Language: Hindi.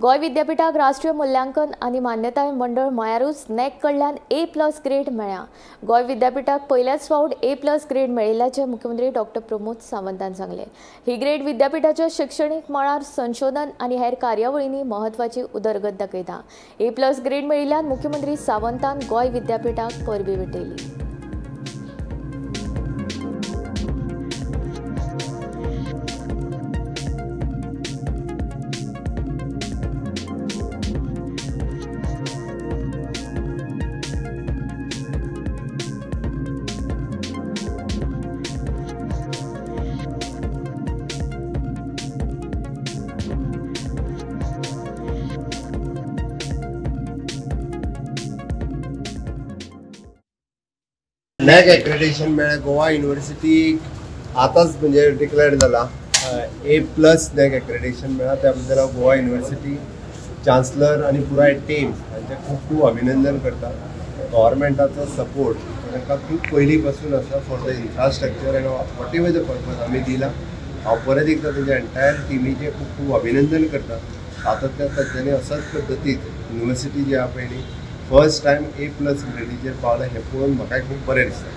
गोय विद्यापीठाक राष्ट्रीय मूल्यांकन आणि मान्यताय मंडळ म्हळ्यारूच नॅक कडल्यान A+ ग्रेड मेळ्ळा। गोय विद्यापीठाक पयल्याच फावट A+ ग्रेड मेळिल्ल्याचे मुख्यमंत्री डॉ. प्रमोद सावंतान सांगले। ही ग्रेड विद्यापीठाच्या शैक्षणिक मळार संशोधन आणि हेर कार्यावळींनी महत्वाची उदरगत दाखयता। A+ ग्रेड मेळिल्ल्यान मुख्यमंत्री सावंतान गोय विद्यापीठाक परबी भेटयली। नॅक एक्रेडिटेशन मेळ्ळें गोवा युनिवर्सिटी आतांच म्हणजे डिक्लेअर जाला A+ नॅक एक्रेडिटेशन मेळ्ळा। त्या बद्दल हांव गोवा युनिवर्सिटी चान्सलर आणि पुराय टीम हांचे खूब खूब अभिनंदन करता। गव्हर्मेंटाचो सपोर्ट तांकां खूब पयलीं पासून आसा for the infrastructure and whatever the purpose आमी दिला। हांव परत एकदां तेंच्या एंटायर टिमीचें खूब खूब अभिनंदन करता। सातत्यान तांच्यांनी असाच पद्दतीन युनिवर्सिटी जी आहा पळय न्ही फर्स्ट टायम A+ ग्रेडीचेर पावला हें पळोवन म्हाका खूब बरें दिसता।